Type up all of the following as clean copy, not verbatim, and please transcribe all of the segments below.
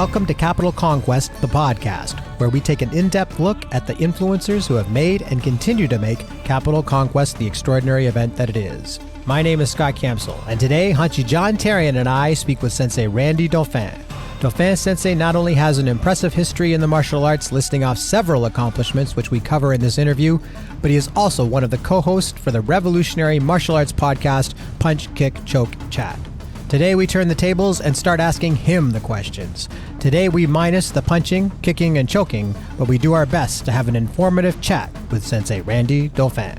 Welcome to Capital Conquest, the podcast, where we take an in-depth look at the influencers who have made and continue to make Capital Conquest the extraordinary event that it is. My name is Scott Campsall, and today, Hanshi John Therien and I speak with Sensei Randy Dauphin. Dauphin Sensei not only has an impressive history in the martial arts, listing off several accomplishments which we cover in this interview, but he is also one of the co-hosts for the revolutionary martial arts podcast, Punch, Kick, Choke, Chat. Today we turn the tables and start asking him the questions. Today we minus the punching, kicking, and choking, but we do our best to have an informative chat with Sensei Randy Dauphin.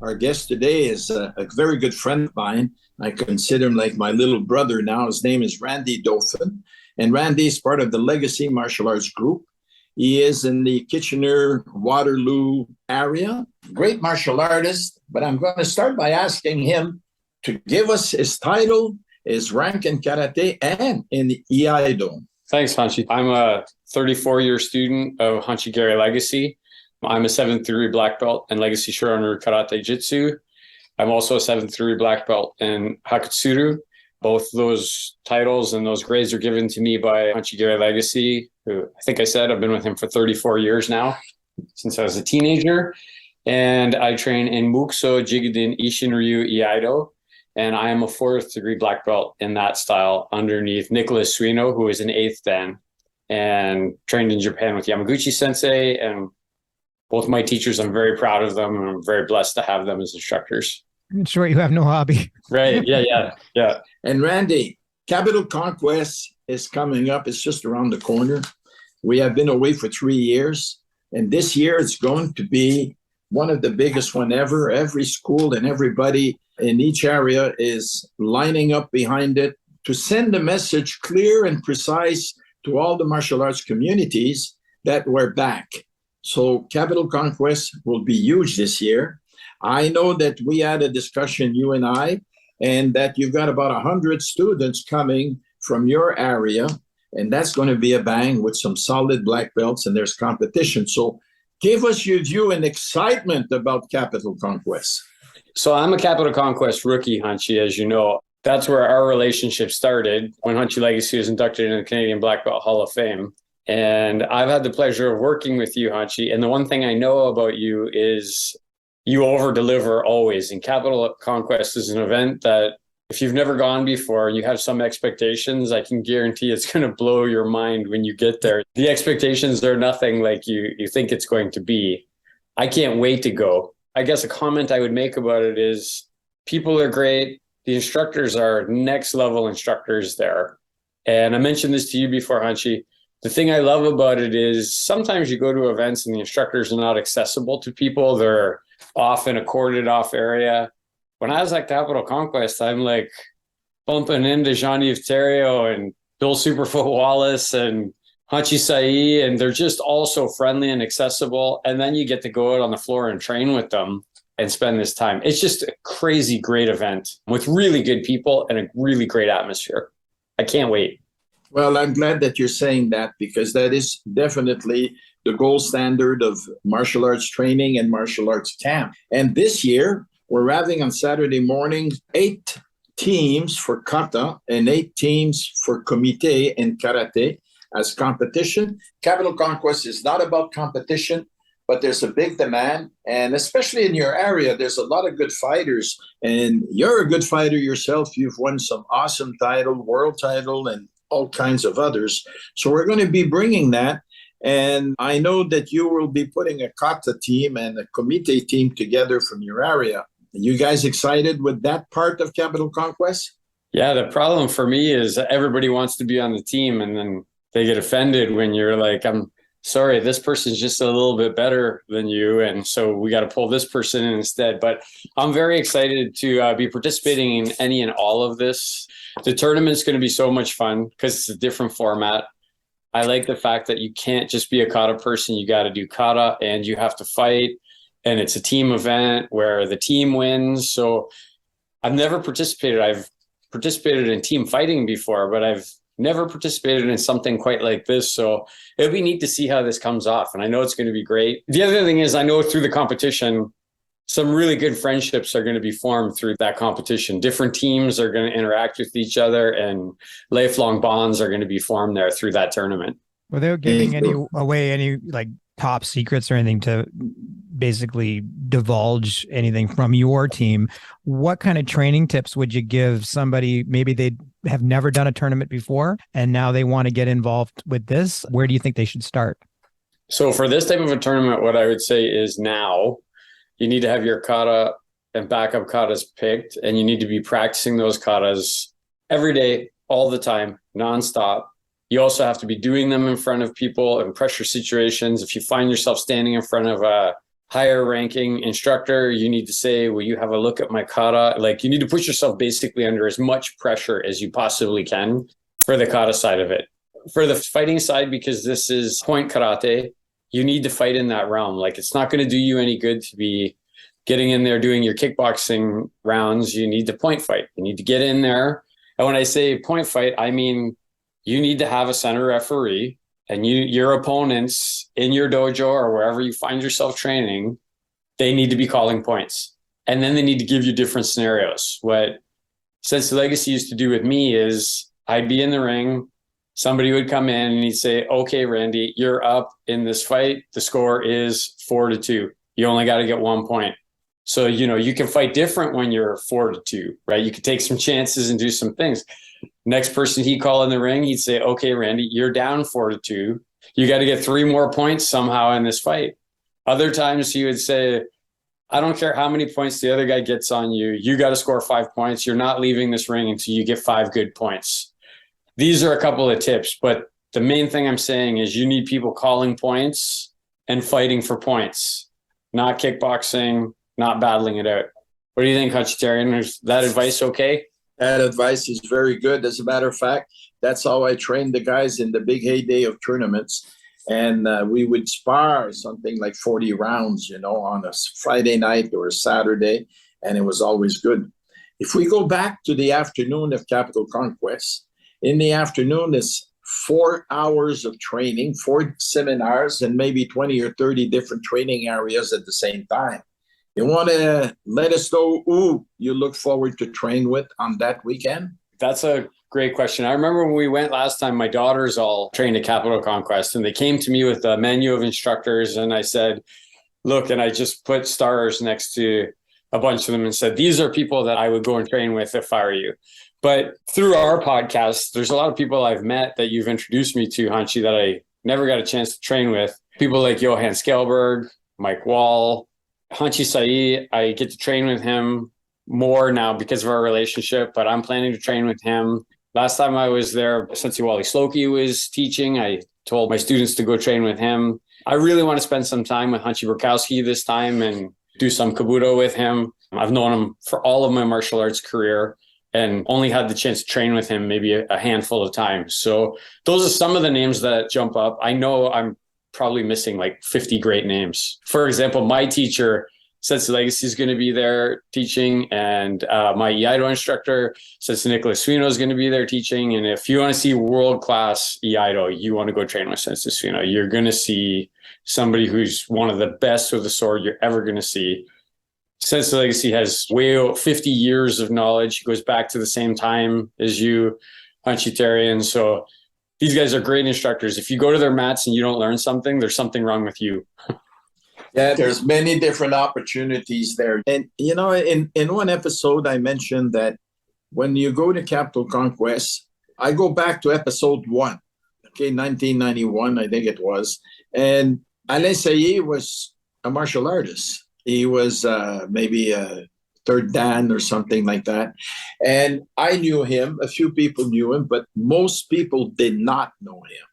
Our guest today is a very good friend of mine. I consider him like my little brother now. His name is Randy Dauphin, and Randy is part of the Legacy Martial Arts Group. He is in the Kitchener-Waterloo area. Great martial artist, but I'm going to start by asking him to give us his title, his rank in karate and in Iaido. Thanks, Hanshi. I'm a 34-year student of Hanshi Gary Legacy. I'm a 7th degree black belt in Legacy Shihan Karate Jitsu. I'm also a 7th degree black belt in Hakutsuru. Both those titles and those grades are given to me by Hanshi Gary Legacy, who I think I said I've been with him for 34 years now, since I was a teenager. And I train in Mukso Jigiden Ishinryu Iaido, and I am a 4th degree black belt in that style underneath Nicholas Suino, who is an 8th dan, and trained in Japan with Yamaguchi Sensei. And both my teachers, I'm very proud of them, and I'm very blessed to have them as instructors. I'm sure you have no hobby. Right. Yeah. And Randy, Capital Conquest is coming up. It's just around the corner. We have been away for 3 years, and this year it's going to be one of the biggest one ever. Every school and everybody in each area is lining up behind it to send a message clear and precise to all the martial arts communities that we're back. So Capital Conquest will be huge this year. I know that we had a discussion, you and I, and that you've got about 100 students coming from your area, and that's going to be a bang with some solid black belts, and there's competition. So give us your view and excitement about Capital Conquest. So I'm a Capital Conquest rookie, Hanshi, as you know. That's where our relationship started when Hanshi Legacy was inducted into the Canadian Black Belt Hall of Fame. And I've had the pleasure of working with you, Hanshi. And the one thing I know about you is you over-deliver always. And Capital Conquest is an event that if you've never gone before and you have some expectations, I can guarantee it's going to blow your mind when you get there. The expectations are nothing like you think it's going to be. I can't wait to go. I guess a comment I would make about it is people are great. The instructors are next level instructors there. And I mentioned this to you before, Hanshi. The thing I love about it is sometimes you go to events and the instructors are not accessible to people. They're off in a corded off area. When I was at Capital Conquest, I'm like bumping into Jean-Yves Theriot and Bill Superfoot Wallace and Hanshi Sai, and they're just all so friendly and accessible. And then you get to go out on the floor and train with them and spend this time. It's just a crazy great event with really good people and a really great atmosphere. I can't wait. Well, I'm glad that you're saying that, because that is definitely the gold standard of martial arts training and martial arts camp. And this year, we're having on Saturday morning 8 teams for kata and 8 teams for komite and karate as competition. Capital Conquest is not about competition, but there's a big demand. And especially in your area, there's a lot of good fighters. And you're a good fighter yourself. You've won some awesome title, world title, and all kinds of others. So we're going to be bringing that. And I know that you will be putting a kata team and a komite team together from your area. Are you guys excited with that part of Capital Conquest? Yeah, the problem for me is everybody wants to be on the team, and then they get offended when you're like, I'm sorry, this person's just a little bit better than you, and so we got to pull this person in instead. But I'm very excited to be participating in any and all of this. The tournament's going to be so much fun because it's a different format. I like the fact that you can't just be a kata person. You got to do kata and you have to fight. And it's a team event where the team wins. So I've never participated. I've participated in team fighting before, but I've never participated in something quite like this. So it'll be neat to see how this comes off. And I know it's going to be great. The other thing is I know through the competition, some really good friendships are going to be formed through that competition. Different teams are going to interact with each other, and lifelong bonds are going to be formed there through that tournament. Without giving any like top secrets or anything to basically divulge anything from your team, what kind of training tips would you give somebody? Maybe they have never done a tournament before and now they want to get involved with this. Where do you think they should start? So for this type of a tournament, what I would say is now you need to have your kata and backup katas picked, and you need to be practicing those katas every day, all the time, nonstop. You also have to be doing them in front of people in pressure situations. If you find yourself standing in front of a higher ranking instructor, you need to say, will you have a look at my kata? Like, you need to put yourself basically under as much pressure as you possibly can for the kata side of it. For the fighting side, because this is point karate, you need to fight in that realm. Like, it's not going to do you any good to be getting in there doing your kickboxing rounds. You need to point fight. You need to get in there. And when I say point fight, I mean, you need to have a center referee, and your opponents in your dojo or wherever you find yourself training, they need to be calling points. And then they need to give you different scenarios. What Sensei Legacy used to do with me is I'd be in the ring, somebody would come in and he'd say, okay, Randy, you're up in this fight. The score is 4-2. You only got to get 1 point. So, you can fight different when you're 4-2, right? You can take some chances and do some things. Next person he'd call in the ring, he'd say, okay, Randy, you're down 4-2. You got to get 3 more points somehow in this fight. Other times he would say, I don't care how many points the other guy gets on you. You got to score 5 points. You're not leaving this ring until you get 5 good points. These are a couple of tips, but the main thing I'm saying is you need people calling points and fighting for points, not kickboxing, not battling it out. What do you think, Therien? Is that advice okay? That advice is very good. As a matter of fact, that's how I trained the guys in the big heyday of tournaments. And we would spar something like 40 rounds, on a Friday night or a Saturday, and it was always good. If we go back to the afternoon of Capital Conquest, in the afternoon is 4 hours of training, 4 seminars, and maybe 20 or 30 different training areas at the same time. You want to let us know who you look forward to train with on that weekend? That's a great question. I remember when we went last time, my daughters all trained at Capital Conquest, and they came to me with a menu of instructors, and I said, look, and I just put stars next to a bunch of them and said, these are people that I would go and train with if I were you. But through our podcast, there's a lot of people I've met that you've introduced me to, Hanshi, that I never got a chance to train with. People like Johan Skelberg, Mike Wall, Hanshi Sai. I get to train with him more now because of our relationship, but I'm planning to train with him. Last time I was there, Sensei Wally Slokey was teaching. I told my students to go train with him. I really want to spend some time with Hanshi Burkowski this time and do some kabuto with him. I've known him for all of my martial arts career and only had the chance to train with him maybe a handful of times. So those are some of the names that jump up. I know I'm probably missing like 50 great names. For example, my teacher, Sensei Legacy, is going to be there teaching, and my Iaido instructor, Sensei Nicholas Suino, is going to be there teaching. And if you want to see world-class Iaido, you want to go train with Sensei Suino. You're going to see somebody who's one of the best with the sword you're ever going to see. Sensei Legacy has way over 50 years of knowledge. He goes back to the same time as you, Hanshi Therien. So these guys are great instructors. If you go to their mats and you don't learn something, there's something wrong with you. Yeah, there's many different opportunities there. And, in one episode, I mentioned that when you go to Capital Conquest, I go back to episode 1, 1991, I think it was. And Alain Saillet was a martial artist. He was maybe a third Dan or something like that. And I knew him. A few people knew him, but most people did not know him.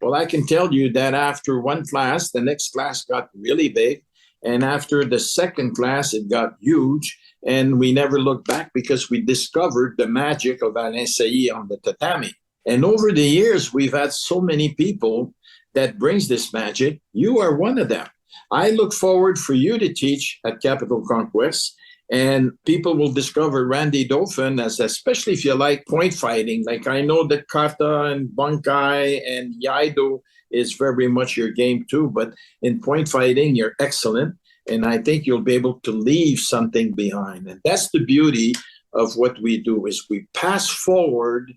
Well, I can tell you that after one class, the next class got really big. And after the second class, it got huge. And we never looked back because we discovered the magic of Alain Saillet on the tatami. And over the years, we've had so many people that brings this magic. You are one of them. I look forward for you to teach at Capital Conquest, and people will discover Randy Dauphin, especially if you like point fighting. Like, I know that kata and bunkai and iaido is very much your game too, but in point fighting, you're excellent. And I think you'll be able to leave something behind. And that's the beauty of what we do, is we pass forward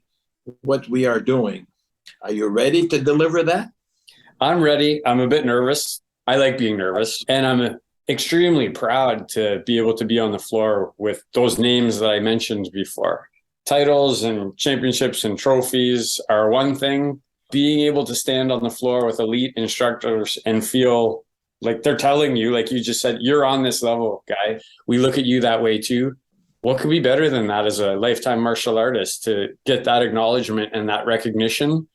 what we are doing. Are you ready to deliver that? I'm ready. I'm a bit nervous. I like being nervous. And I'm extremely proud to be able to be on the floor with those names that I mentioned before. Titles and championships and trophies are one thing. Being able to stand on the floor with elite instructors and feel like they're telling you, like you just said, you're on this level, guy. We look at you that way too. What could be better than that as a lifetime martial artist, to get that acknowledgement and that recognition?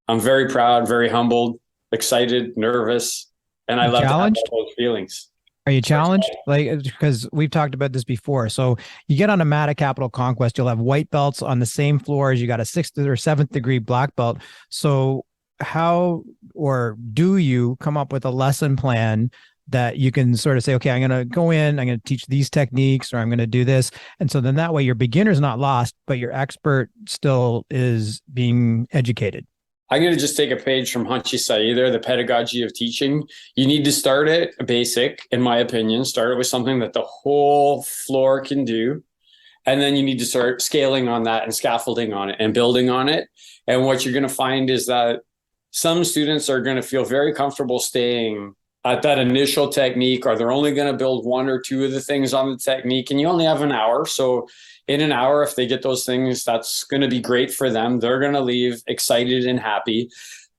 I'm very proud, very humbled, excited, nervous, and I love to have all those feelings. Are you challenged? Like, because we've talked about this before. So you get on a mat at Capital Conquest, you'll have white belts on the same floor as you got a 6th or 7th degree black belt. So how, or do you come up with a lesson plan that you can sort of say, okay, I'm going to go in, I'm going to teach these techniques, or I'm going to do this. And so then that way your beginner's not lost, but your expert still is being educated. I'm going to just take a page from Hanshi there, the pedagogy of teaching. You need to start it basic, in my opinion. Start it with something that the whole floor can do. And then you need to start scaling on that and scaffolding on it and building on it. And what you're going to find is that some students are going to feel very comfortable staying at that initial technique, or they're only going to build 1 or 2 of the things on the technique. And you only have an hour. So in an hour, if they get those things, that's going to be great for them. They're going to leave excited and happy.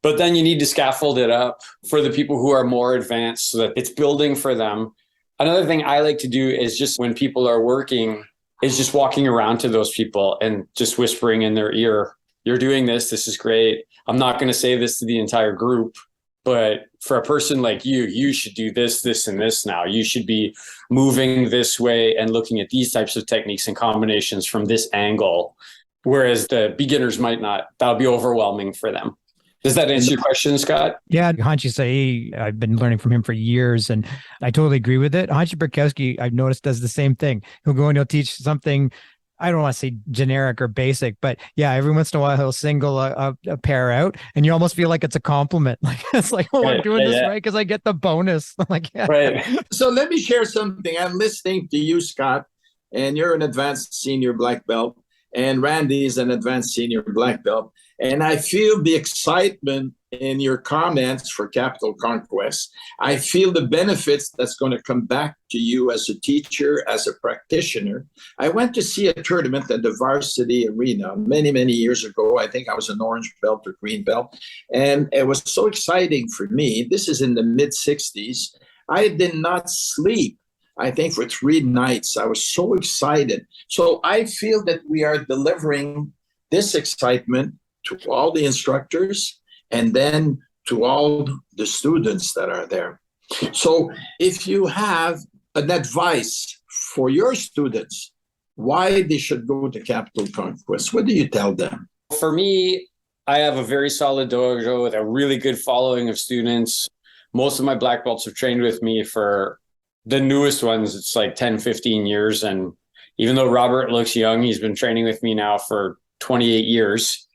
But then you need to scaffold it up for the people who are more advanced so that it's building for them. Another thing I like to do is, just when people are working, is just walking around to those people and just whispering in their ear, you're doing this. This is great. I'm not going to say this to the entire group, but for a person like you, you should do this, this, and this now. You should be moving this way and looking at these types of techniques and combinations from this angle, whereas the beginners might not. That'll be overwhelming for them. Does that answer your question, Scott? Yeah, Hanshi, I've been learning from him for years, and I totally agree with it. Hanshi Burkowski, I've noticed, does the same thing. He'll go and he'll teach something, I don't want to say generic or basic, but yeah, every once in a while he'll single a pair out, and you almost feel like it's a compliment. Like, it's like, oh, I'm doing this right because I get the bonus. Like, yeah. Right. So let me share something. I'm listening to you, Scott, and you're an advanced senior black belt, and Randy is an advanced senior black belt. And I feel the excitement in your comments for Capital Conquest. I feel the benefits that's going to come back to you as a teacher, as a practitioner. I went to see a tournament at the Varsity Arena many, many years ago. I think I was an orange belt or green belt. And it was so exciting for me. This is in the mid-60s. I did not sleep, I think, for 3 nights. I was so excited. So I feel that we are delivering this excitement to all the instructors and then to all the students that are there. So if you have an advice for your students, why they should go to Capital Conquest, what do you tell them? For me, I have a very solid dojo with a really good following of students. Most of my black belts have trained with me for the newest ones. It's like 10, 15 years. And even though Robert looks young, he's been training with me now for 28 years.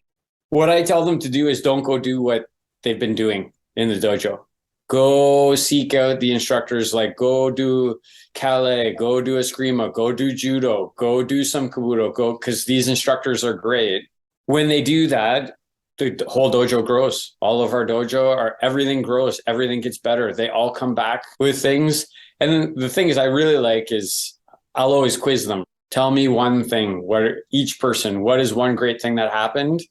What I tell them to do is don't go do what they've been doing in the dojo. Go seek out the instructors, like go do Kale, go do Eskrima, go do Judo, go do some Kabuto, because these instructors are great. When they do that, the whole dojo grows. All of our dojo, everything grows, everything gets better. They all come back with things. And then the thing is I really like is I'll always quiz them. Tell me one thing, what is one great thing that happened?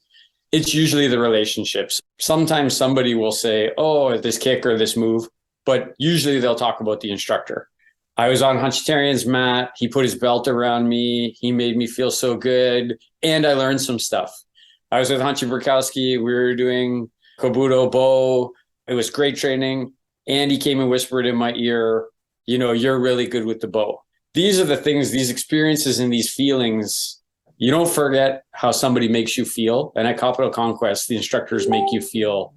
It's usually the relationships. Sometimes somebody will say, oh, this kick or this move, but usually they'll talk about the instructor. I was on Therien's mat. He put his belt around me. He made me feel so good. And I learned some stuff. I was with Hanshi Burkowski. We were doing Kabuto Bo. It was great training. And he came and whispered in my ear, you're really good with the bow. These are the things, these experiences and these feelings. You don't forget how somebody makes you feel. And at Capital Conquest, the instructors make you feel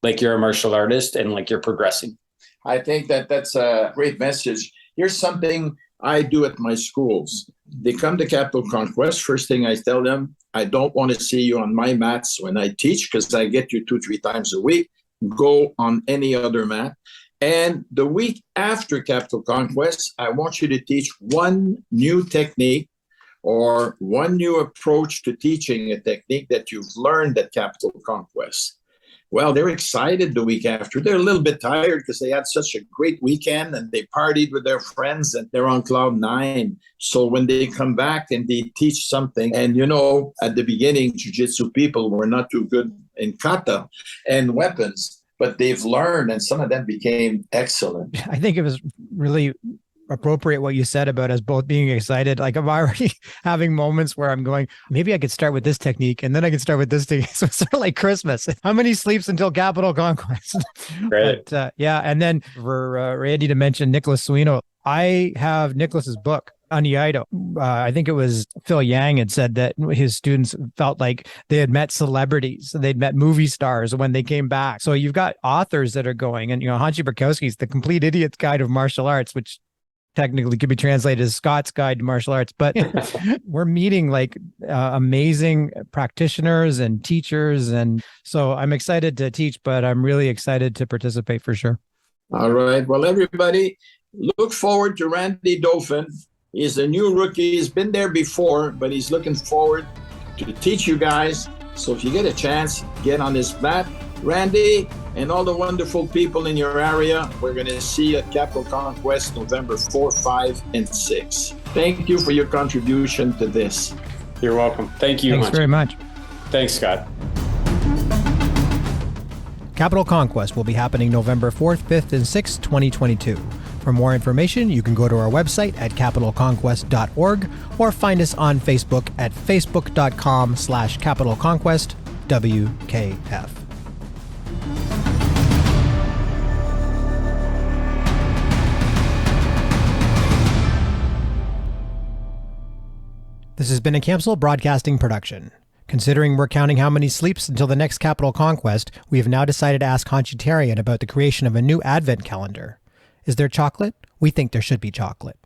like you're a martial artist and like you're progressing. I think that's a great message. Here's something I do at my schools. They come to Capital Conquest. First thing I tell them, I don't want to see you on my mats when I teach because I get you 2-3 times a week. Go on any other mat. And the week after Capital Conquest, I want you to teach one new technique or one new approach to teaching a technique that you've learned at Capital Conquest. Well, they're excited the week after. They're a little bit tired because they had such a great weekend and they partied with their friends and they're on cloud nine. So when they come back and they teach something, and at the beginning, jiu-jitsu people were not too good in kata and weapons, but they've learned and some of them became excellent. I think it was really appropriate what you said about us both being excited. Like I'm already having moments where I'm going, maybe I could start with this technique and then I could start with this technique. So it's sort of like Christmas. How many sleeps until Capital Conquest? Right. But, yeah. And then for Randy to mention Nicholas Suino, I have Nicholas's book on Iaido. I think it was Phil Yang had said that his students felt like they had met celebrities. They'd met movie stars when they came back. So you've got authors that are going, and Hanshi Barkowski's The Complete Idiot's Guide of Martial Arts, which technically could be translated as Scott's Guide to Martial Arts, but we're meeting like amazing practitioners and teachers. And so I'm excited to teach, but I'm really excited to participate for sure. All right. Well, everybody, look forward to Randy Dauphin. He's a new rookie. He's been there before, but he's looking forward to teach you guys. So if you get a chance, get on his mat. Randy and all the wonderful people in your area, we're going to see you at Capital Conquest November 4, 5, and 6. Thank you for your contribution to this. You're welcome. Thank you. Thanks very much. Thanks, Scott. Capital Conquest will be happening November 4th, 5th, and 6th, 2022. For more information, you can go to our website at capitalconquest.org or find us on Facebook at facebook.com/capitalconquestwkf. This has been a Campsall Broadcasting production. Considering we're counting how many sleeps until the next Capital Conquest, we have now decided to ask Hanshi Therien about the creation of a new advent calendar. Is there chocolate? We think there should be chocolate.